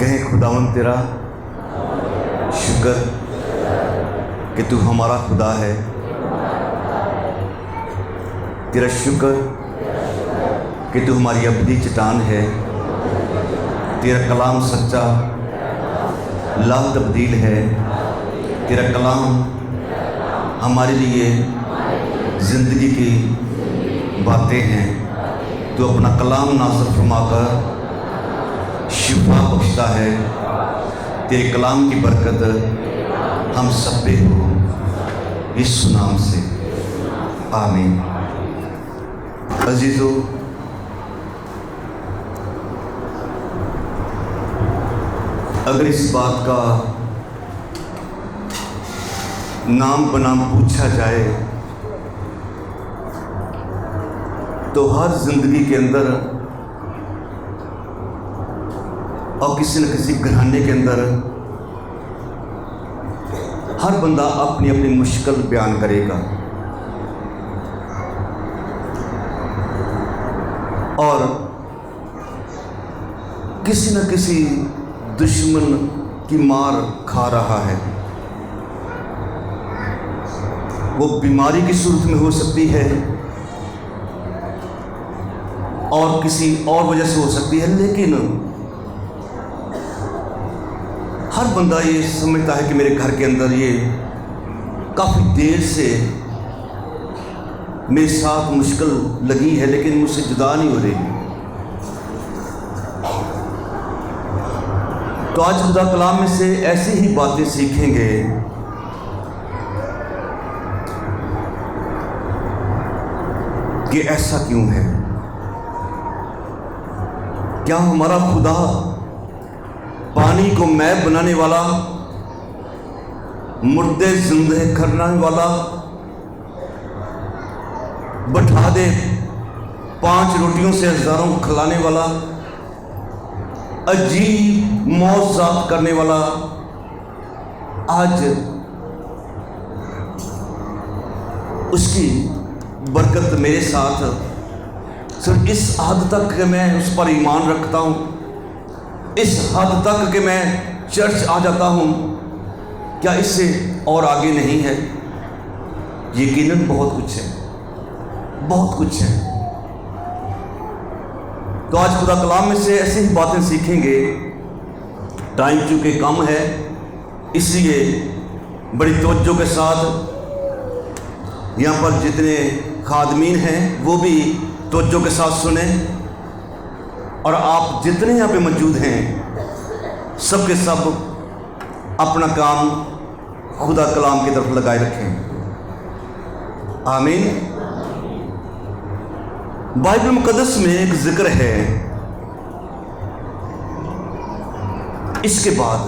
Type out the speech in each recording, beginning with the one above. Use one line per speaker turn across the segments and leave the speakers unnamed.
کہیں خداوند تیرا شکر کہ تو ہمارا خدا ہے، تیرا شکر کہ تو ہماری ابدی چٹان ہے، تیرا کلام سچا لا تبدیل ہے، تیرا کلام ہمارے لیے زندگی کی باتیں ہیں۔ تو اپنا کلام نازل فرما کر شفا بخشتا ہے، تیرے کلام کی برکت ہم سب پہ ہو، اس نام سے آمین۔ عزیزو، اگر اس بات کا نام بنام پوچھا جائے تو ہر زندگی کے اندر اور کسی نہ کسی گھرانے کے اندر ہر بندہ اپنی اپنی مشکل بیان کرے گا، اور کسی نہ کسی دشمن کی مار کھا رہا ہے۔ وہ بیماری کی صورت میں ہو سکتی ہے اور کسی اور وجہ سے ہو سکتی ہے، لیکن ہر بندہ یہ سمجھتا ہے کہ میرے گھر کے اندر یہ کافی دیر سے میرے ساتھ مشکل لگی ہے لیکن مجھ سے جدا نہیں ہو رہی۔ تو آج خدا کلام میں سے ایسی ہی باتیں سیکھیں گے کہ ایسا کیوں ہے؟ کیا ہمارا خدا پانی کو میں بنانے والا، مردے زندہ کرنے والا، بٹھا دے 5 روٹیوں سے ہزاروں کو کھلانے والا، عجیب معجزات کرنے والا، آج اس کی برکت میرے ساتھ صرف اس حد تک کہ میں اس پر ایمان رکھتا ہوں، اس حد تک کہ میں چرچ آ جاتا ہوں، کیا اس سے اور آگے نہیں ہے؟ یقیناً بہت کچھ ہے، بہت کچھ ہے۔ تو آج خدا کلام میں سے ایسی ہی باتیں سیکھیں گے۔ ٹائم چونکہ کم ہے، اس لیے بڑی توجہ کے ساتھ یہاں پر جتنے خادمین ہیں وہ بھی توجہ کے ساتھ سنیں، اور آپ جتنے یہاں پہ موجود ہیں سب کے سب اپنا کام خدا کلام کی طرف لگائے رکھیں۔ آمین۔ بائبل مقدس میں ایک ذکر ہے، اس کے بعد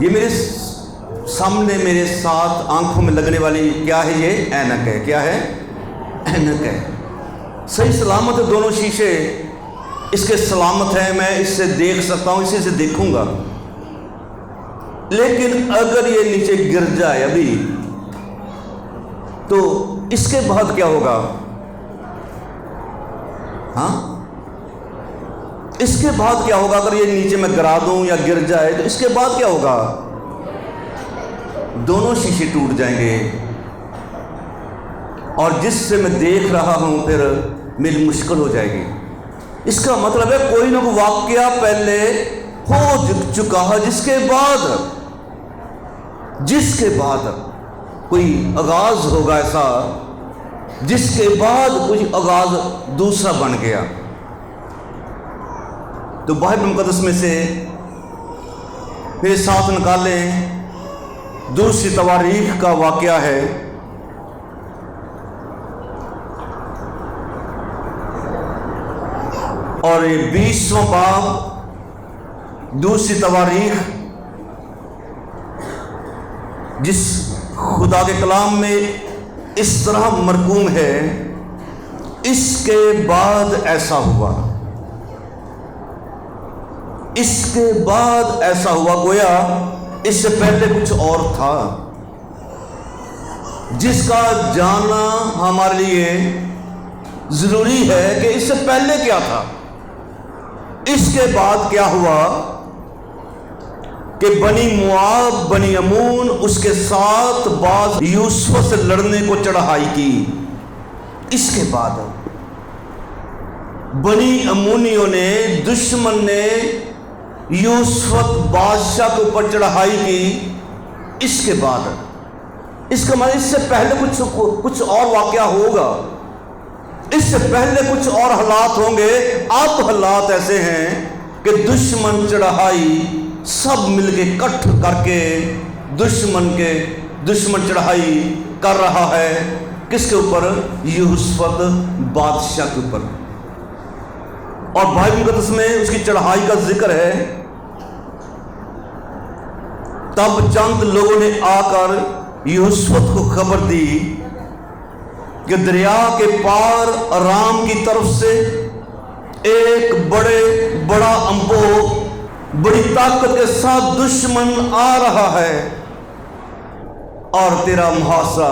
یہ میرے سامنے میرے ساتھ آنکھوں میں لگنے والی کیا ہے؟ یہ اینک ہے۔ کیا ہے؟ اینک ہے۔ صحیح سلامت ہے، دونوں شیشے اس کے سلامت ہیں، میں اس سے دیکھ سکتا ہوں، اسی سے دیکھوں گا، لیکن اگر یہ نیچے گر جائے ابھی تو اس کے بعد کیا ہوگا؟ ہاں، اس کے بعد کیا ہوگا؟ اگر یہ نیچے میں گرا دوں یا گر جائے تو اس کے بعد کیا ہوگا؟ دونوں شیشے ٹوٹ جائیں گے، اور جس سے میں دیکھ رہا ہوں پھر میری مشکل ہو جائے گی۔ اس کا مطلب ہے کوئی نہ کوئی واقعہ پہلے ہو چکا ہے، جس کے بعد کوئی آغاز ہوگا ایسا، جس کے بعد کوئی آغاز دوسرا بن گیا۔ تو بائبل مقدس میں سے میرے ساتھ نکالیں، دوسری تواریخ کا واقعہ ہے، اور یہ 20واں باب دوسری تواریخ، جس خدا کے کلام میں اس طرح مرقوم ہے، اس کے بعد ایسا ہوا، اس کے بعد ایسا ہوا، گویا اس سے پہلے کچھ اور تھا، جس کا جاننا ہمارے لیے ضروری ہے کہ اس سے پہلے کیا تھا۔ اس کے بعد کیا ہوا کہ بنی مواب، بنی امون اس کے ساتھ بعض یوسف سے لڑنے کو چڑھائی کی۔ اس کے بعد بنی امونیوں نے، دشمن نے یوسف بادشاہ کے اوپر چڑھائی کی۔ اس کے بعد اس کا مطلب اس سے پہلے کچھ اور واقعہ ہوگا، اس سے پہلے کچھ اور حالات ہوں گے۔ اب حالات ایسے ہیں کہ دشمن چڑھائی سب مل کے کٹھ کر کے دشمن چڑھائی کر رہا ہے۔ کس کے اوپر؟ یوسف بادشاہ کے اوپر۔ اور بائبل مقدس میں اس کی چڑھائی کا ذکر ہے۔ تب چند لوگوں نے آ کر یوسف کو خبر دی کہ دریا کے پار ارام کی طرف سے ایک بڑا انبوہ بڑی طاقت کے ساتھ دشمن آ رہا ہے اور تیرا محاصرہ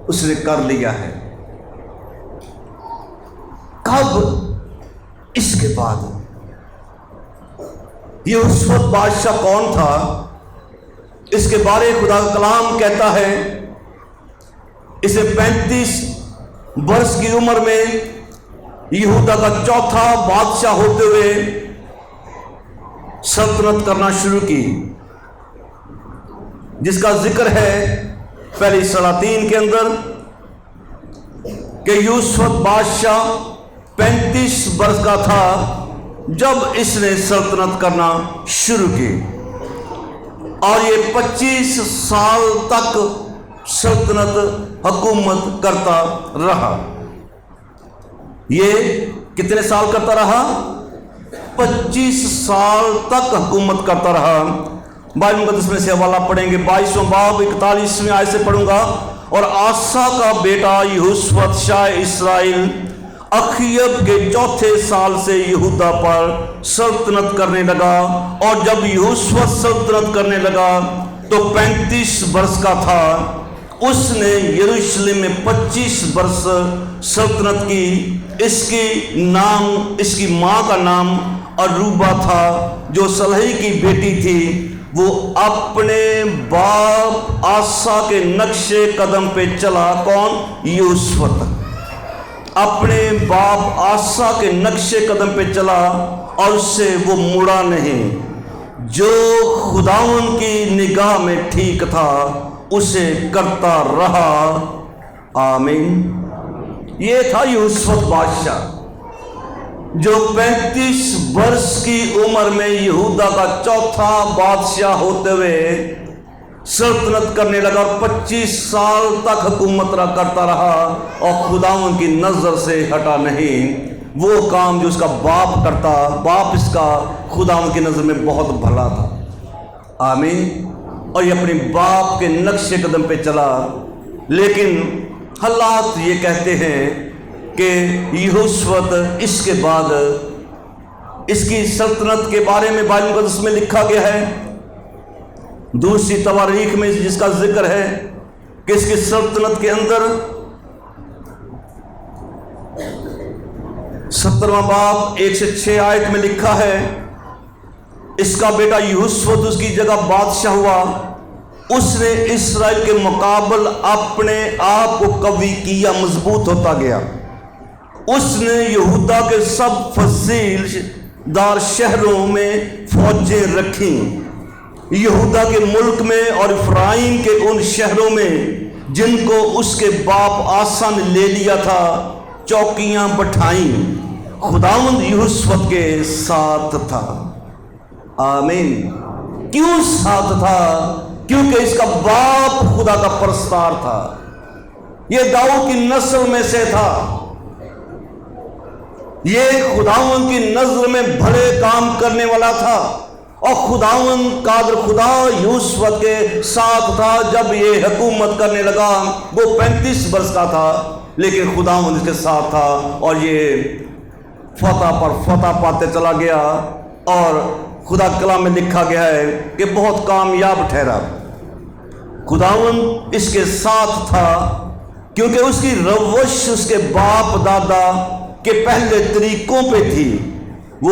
اس نے کر لیا ہے۔ کب؟ اس کے بعد۔ یوسف بادشاہ کون تھا؟ اس کے بارے خدا کا کلام کہتا ہے اسے 35 برس کی عمر میں یہودا کا چوتھا بادشاہ ہوتے ہوئے سلطنت کرنا شروع کی، جس کا ذکر ہے پہلی سلاطین کے اندر کہ یوسف بادشاہ 35 برس کا تھا جب اس نے سلطنت کرنا شروع کی، اور یہ 25 سال تک سلطنت حکومت کرتا رہا۔ یہ کتنے سال کرتا رہا؟ 25 سال تک حکومت کرتا رہا۔ بائبل مقدس میں سے حوالہ پڑھیں گے، 22واں باب 41ویں آیت سے پڑھوں گا۔ اور آسا کا بیٹا یہوشافط شاہ اسرائیل اخیب کے چوتھے سال سے یہودا پر سلطنت کرنے لگا، اور جب یہوشافط سلطنت کرنے لگا تو 35 برس کا تھا۔ اس نے یروشلم میں 25 برس سلطنت کی۔ اس کی ماں کا نام اروبا تھا جو صلحی کی بیٹی تھی۔ وہ اپنے باپ آسا کے نقش قدم پہ چلا۔ کون؟ یہوشافط اپنے باپ آسا کے نقش قدم پہ چلا اور اس سے وہ مڑا نہیں۔ جو خداوند کی نگاہ میں ٹھیک تھا اسے کرتا رہا۔ آمین۔ یہ تھا یہوشافط بادشاہ جو 35 برس کی عمر میں یہودا کا چوتھا بادشاہ ہوتے ہوئے سلطنت کرنے لگا، اور 25 سال تک حکومت کرتا رہا اور خداوند کی نظر سے ہٹا نہیں۔ وہ کام جو اس کا باپ کرتا، باپ اس کا خداوند کی نظر میں بہت بھلا تھا۔ آمین۔ اور یہ اپنے باپ کے نقش قدم پہ چلا، لیکن حالات یہ کہتے ہیں کہ یہوشافط اس کے بعد اس کی سلطنت کے بارے میں بائبل مقدس میں لکھا گیا ہے، دوسری تواریخ میں جس کا ذکر ہے کہ اس کی سلطنت کے اندر 17واں باب 1 سے 6 آیت میں لکھا ہے، اس کا بیٹا یہوشافط اس کی جگہ بادشاہ ہوا۔ اس نے اسرائیل کے مقابل اپنے آپ کو قوی کیا، مضبوط ہوتا گیا۔ اس نے یہودا کے سب فضیل دار شہروں میں فوجیں رکھیں، یہودا کے ملک میں اور افرائیم کے ان شہروں میں جن کو اس کے باپ آسا نے لے لیا تھا چوکیاں بٹھائیں۔ خداوند یہوشافط کے ساتھ تھا۔ آمین۔ کیوں ساتھ تھا؟ کیونکہ اس کا باپ خدا کا پرستار تھا، یہ داؤد کی نسل میں سے تھا، یہ خداوند کی نظر میں بڑے کام کرنے والا تھا، اور خداوند قادر خدا یہوشافط کے ساتھ تھا جب یہ حکومت کرنے لگا۔ وہ 35 برس کا تھا، لیکن خداوند اس کے ساتھ تھا، اور یہ فتح پر فتح پاتے چلا گیا، اور خدا کلام میں لکھا گیا ہے کہ بہت کامیاب ٹھہرا۔ خداوند اس کے ساتھ تھا کیونکہ اس کی روش اس کے باپ دادا کے پہلے طریقوں پہ تھی، وہ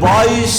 22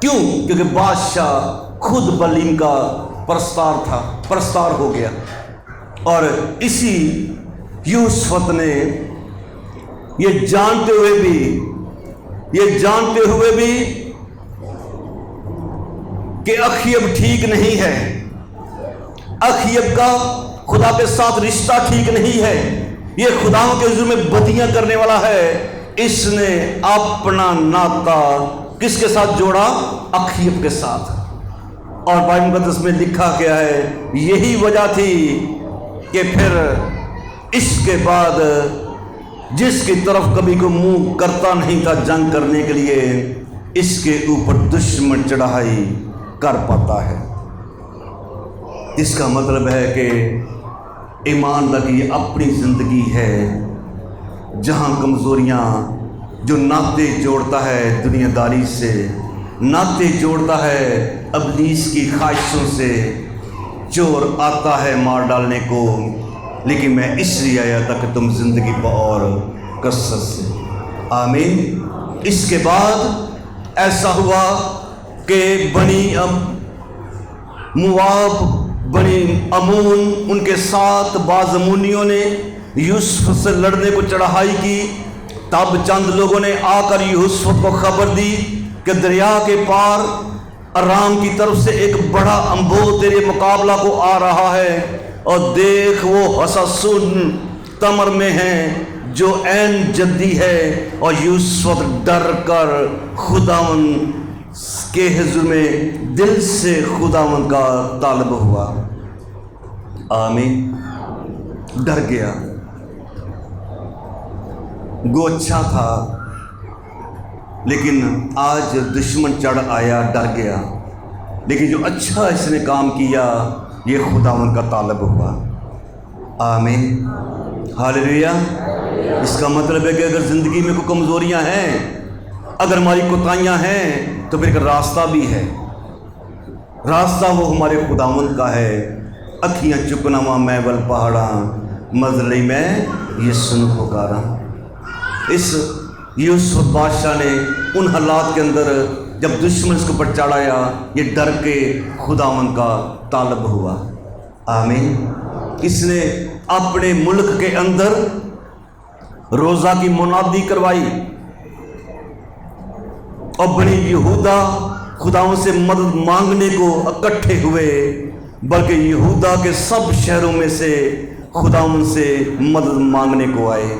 کیوں؟ کیونکہ بادشاہ خود بلیم کا پرستار ہو گیا، اور اسی یوسف نے یہ جانتے ہوئے بھی کہ اخیب ٹھیک نہیں ہے، اخیب کا خدا کے ساتھ رشتہ ٹھیک نہیں ہے، یہ خداؤں کے حضور میں بدیاں کرنے والا ہے، اس نے اپنا ناطہ کس کے ساتھ جوڑا؟ اخیب کے ساتھ۔ اور بائبل مقدس میں لکھا گیا ہے یہی وجہ تھی کہ پھر اس کے بعد جس کی طرف کبھی کوئی منہ کرتا نہیں تھا جنگ کرنے کے لیے، اس کے اوپر دشمن چڑھائی کر پاتا ہے۔ اس کا مطلب ہے کہ ایماندار کی اپنی زندگی ہے جہاں کمزوریاں، جو ناطے جوڑتا ہے دنیا داری سے، ناطے جوڑتا ہے ابلیس کی خواہشوں سے، چور آتا ہے مار ڈالنے کو، لیکن میں اس لیے آیا تھا کہ تم زندگی باور کثرت سے۔ آمین۔ اس کے بعد ایسا ہوا کہ بنی مواب، بنی امون، ان کے ساتھ بعض امونیوں نے یوسف سے لڑنے کو چڑھائی کی۔ تب چند لوگوں نے آ کر یوسف کو خبر دی کہ دریا کے پار ارام کی طرف سے ایک بڑا انبوہ تیرے مقابلہ کو آ رہا ہے، اور دیکھ وہ حساسون تمر میں ہیں جو عین جدی ہے۔ اور یوسف ڈر کر خداوند کے حضور میں دل سے خداوند کا طالب ہوا۔ آمین۔ ڈر گیا، گو اچھا تھا، لیکن آج دشمن چڑھ آیا، ڈر گیا، لیکن جو اچھا اس نے کام کیا یہ خداوند کا طالب ہوا۔ آمین، ہاللیلویا۔ اس کا مطلب ہے کہ اگر زندگی میں کوئی کمزوریاں ہیں، اگر ہماری کوتاہیاں ہیں، تو پھر ایک راستہ بھی ہے، راستہ وہ ہمارے خداوند کا ہے۔ اکھیاں چکناواں میں ول پہاڑاں، مزلی میں یہ سن پکارا۔ اس یوسف بادشاہ نے ان حالات کے اندر جب دشمن اس کے اوپر چڑھایا، یہ ڈر کے خداوند کا طالب ہوا۔ آمین۔ اس نے اپنے ملک کے اندر روزہ کی منادی کروائی، اور بنی یہودا خداوند سے مدد مانگنے کو اکٹھے ہوئے، بلکہ یہودا کے سب شہروں میں سے خداوند سے مدد مانگنے کو آئے۔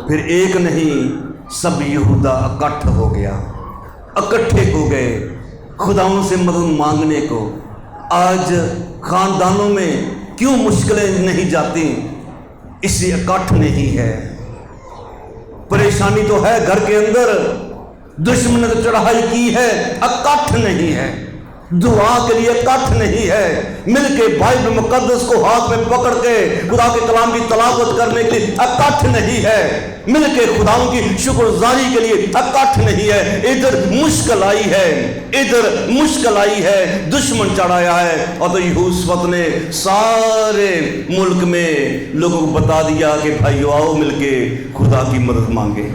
پھر ایک نہیں، سب یہودا اکٹھ ہو گیا، اکٹھے ہو گئے خداوند سے مدد مانگنے کو۔ آج خاندانوں میں کیوں مشکلیں نہیں جاتی؟ اس لیے اکٹھ نہیں ہے۔ پریشانی تو ہے گھر کے اندر، دشمن نے تو چڑھائی کی ہے، اکٹھ نہیں ہے، دعا کے لیے اکٹھ نہیں ہے، مل کے بائبل مقدس کو ہاتھ میں پکڑ کے خدا کے کلام کی تلاوت کرنے کے لیے اکٹھ نہیں ہے، مل کے خداؤں کی شکر گزاری کے لیے اکٹھ نہیں ہے۔ ادھر مشکل آئی ہے، ادھر مشکل آئی ہے، دشمن چڑھایا ہے، اور تو یہوسف نے سارے ملک میں لوگوں کو بتا دیا کہ بھائیو آؤ مل کے خدا کی مدد مانگے۔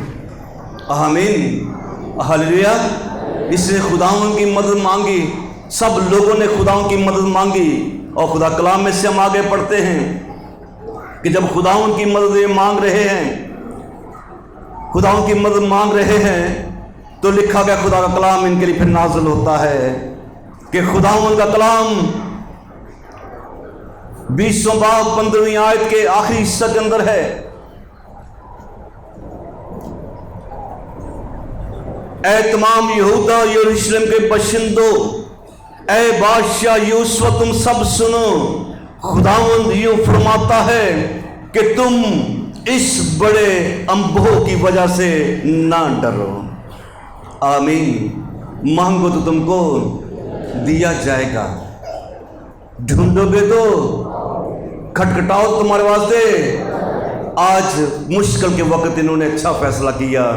آمین، ہاللیلویا۔ اس نے خداوند کی مدد مانگی، سب لوگوں نے خداوند کی مدد مانگی، اور خدا کلام میں سے ہم آگے پڑھتے ہیں کہ جب خداوند کی مدد یہ مانگ رہے ہیں، خداوند کی مدد مانگ رہے ہیں، تو لکھا گیا خدا کا کلام ان کے لیے پھر نازل ہوتا ہے کہ خداوند کا کلام 20 باب 15ویں آیت کے آخری حصہ کے اندر ہے، اے تمام یہودا یروشلم کے باشندوں، اے بادشاہ یوسف تم سب سنو، خداوند یوں فرماتا ہے کہ تم اس بڑے انبوہ کی وجہ سے نہ ڈرو۔ آمین۔ مانگو تو تم کو دیا جائے گا، ڈھونڈو گے تو کھٹکھٹاؤ تمہارے واسطے۔ آج مشکل کے وقت انہوں نے اچھا فیصلہ کیا،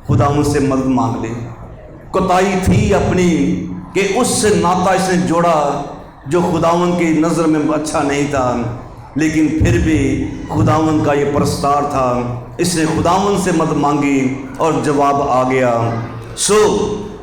خداوند سے مدد مانگ لی۔ کوتاہی تھی اپنی کہ اس سے ناطہ اس نے جوڑا جو خداوند کی نظر میں اچھا نہیں تھا، لیکن پھر بھی خداوند کا یہ پرستار تھا، اس نے خداوند سے مدد مانگی اور جواب آ گیا۔ سو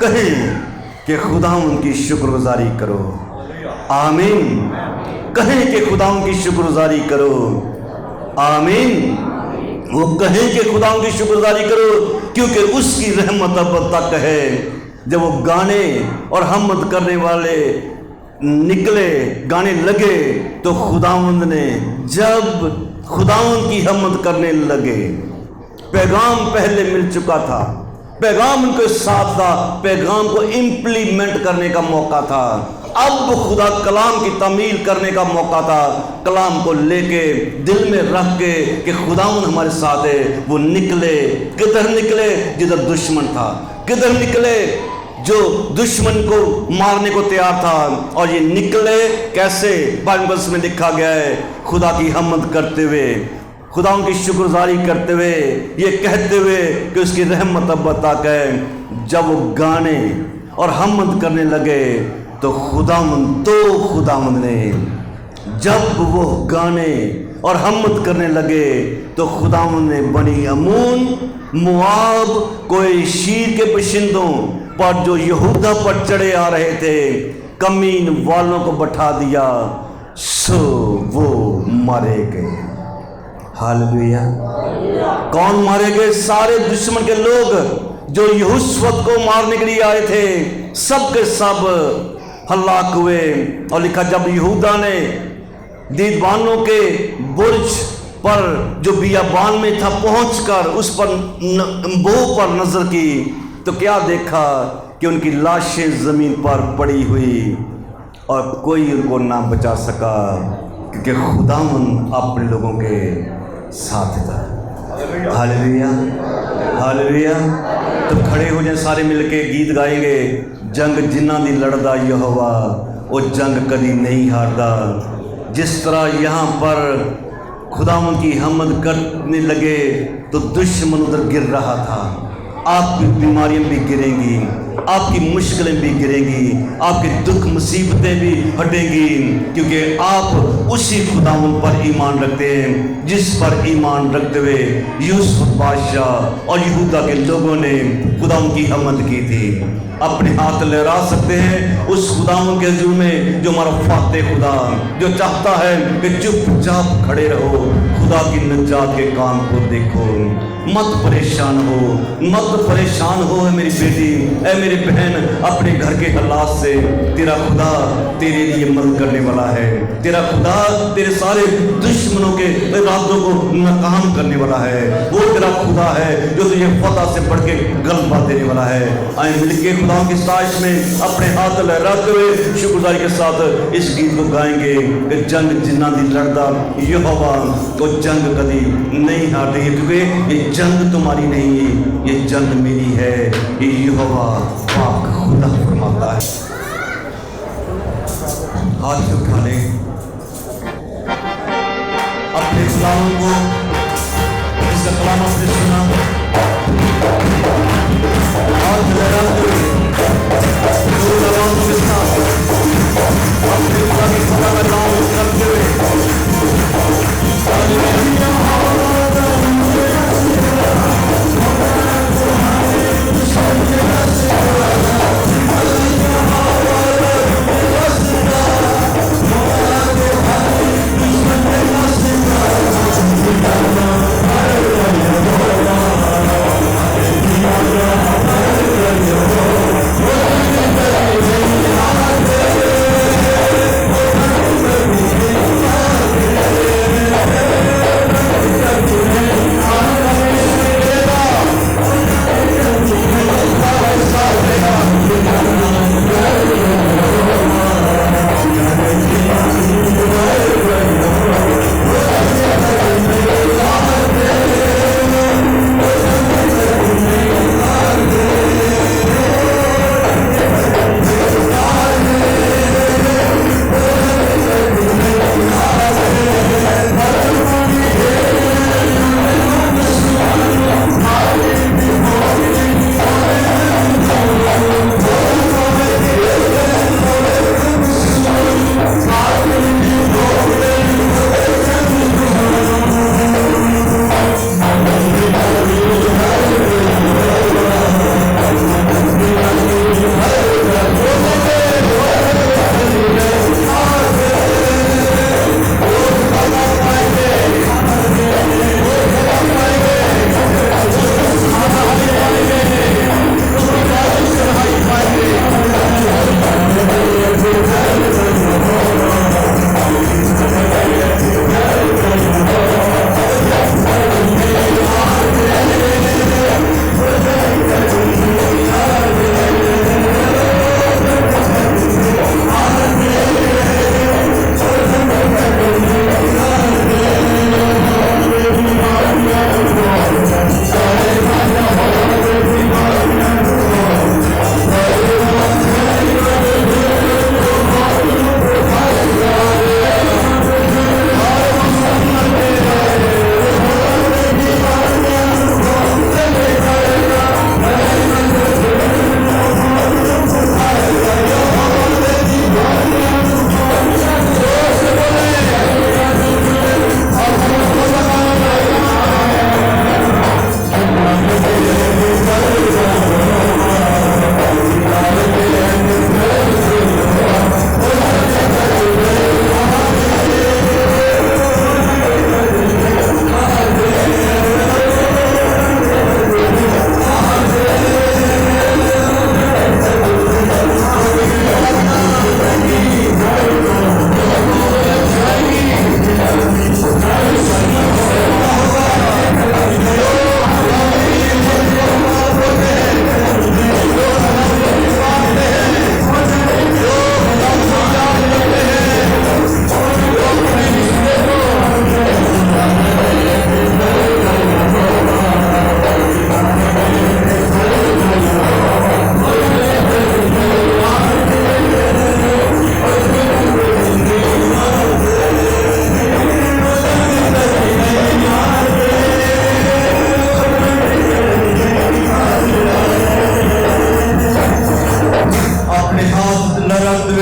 کہیں کہ خداوند کی شکر گزاری کرو. آمین. کہیں کہ خداوند کی شکر گزاری کرو. آمین. وہ کہیں کہ خداوند کی شکر گزاری کرو کیونکہ اس کی رحمت اب تک ہے. جب وہ گانے اور حمد کرنے والے نکلے، گانے لگے، تو خداوند نے جب خداوند کی حمد کرنے لگے، پیغام پہلے مل چکا تھا، پیغام ان کے ساتھ تھا، پیغام کو امپلیمنٹ کرنے کا موقع تھا. اب خدا کلام کی تعمیل کرنے کا موقع تھا. کلام کو لے کے دل میں رکھ کے کہ خداوند ہمارے ساتھ ہے. وہ نکلے. کدھر نکلے؟ جدھر دشمن تھا. کدھر نکلے؟ جو دشمن کو مارنے کو تیار تھا. اور یہ نکلے کیسے؟ بائبل میں لکھا گیا ہے، خدا کی حمد کرتے ہوئے، خدا ان کی شکر گزاری کرتے ہوئے، یہ کہتے ہوئے کہ اس کی رحمت اب تک ہے. جب وہ گانے اور حمد کرنے لگے تو خداوند نے جب وہ گانے اور حمد کرنے لگے تو خداوند نے بنی عمون، مواب، کوئی شیر کے باشندوں پر جو یہودا پر چڑھے آ رہے تھے، کمین والوں کو بٹھا دیا، سو وہ مارے گئے. ہاللویہ. کون مارے گئے؟ سارے دشمن کے لوگ جو یہوشوت کو مارنے کے لیے آئے تھے، سب کے سب ہلاک ہوئے. اور لکھا جب یہودا نے دیدبانوں کے برج پر جو بیابان میں تھا پہنچ کر اس پر بو پر نظر کی تو کیا دیکھا کہ ان کی لاشیں زمین پر پڑی ہوئی اور کوئی ان کو نہ بچا سکا کیونکہ خداوند اپنے لوگوں کے ساتھ تھا. ہاللویہ. ہاللویہ. تو کھڑے ہو جائیں سارے مل کے گیت گائیں گے. جنگ جنہ دی لڑدا یہوہ، وہ جنگ کبھی نہیں ہاردا. جس طرح یہاں پر خداوند کی حمد کرنے لگے تو دشمن ادھر گر رہا تھا. آپ کی بیماریاں بھی گریں گی، آپ کی مشکلیں بھی گریں گی، آپ کے دکھ مصیبتیں بھی ہٹیں گی، کیونکہ آپ اسی خداوند پر ایمان رکھتے ہیں جس پر ایمان رکھتے ہوئے یوسف بادشاہ اور یہودا کے لوگوں نے خداوند کی حمد کی تھی. اپنے ہاتھ لہرا سکتے ہیں اس خداوند کے حضور میں جو ہمارا فاتح خدا، جو چاہتا ہے کہ چپ چاپ کھڑے رہو، خدا کی نجات کے کام کو دیکھو، مت پریشان ہو، مت پریشان ہو. اے میری بیٹی، اے میری بہن، اپنے گھر کے حالات سے تیرا خدا تیرے لیے مدد کرنے والا ہے. تیرا خدا تیرے سارے دشمنوں کے ارادوں کو ناکام کرنے والا ہے. وہ تیرا خدا ہے جو تجھے فتح سے بڑھ کے غلبہ دینے والا ہے. آئیں مل کے خدا کی ستائش میں اپنے ہاتھ لہراتے ہوئے شکر گزاری کے ساتھ اس گیت کو گائیں گے کہ جنگ جنہ دی لڑدا یہوہ، وہ جنگ کبھی نہیں ہارتی ہے، کیونکہ یہ جنگ تمہاری نہیں ہے، یہ جنگ میری ہے. یہ یہوہ پاک خدا فرماتا ہے. ہاتھ اٹھا لیں اپنے کلام کو، اس کا کلام آپ نے سنا، ہاتھ لہراتے ہوئے دور آوازوں کے ساتھ اپنے خدا کی خدا کا نام کرتے ہوئے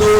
2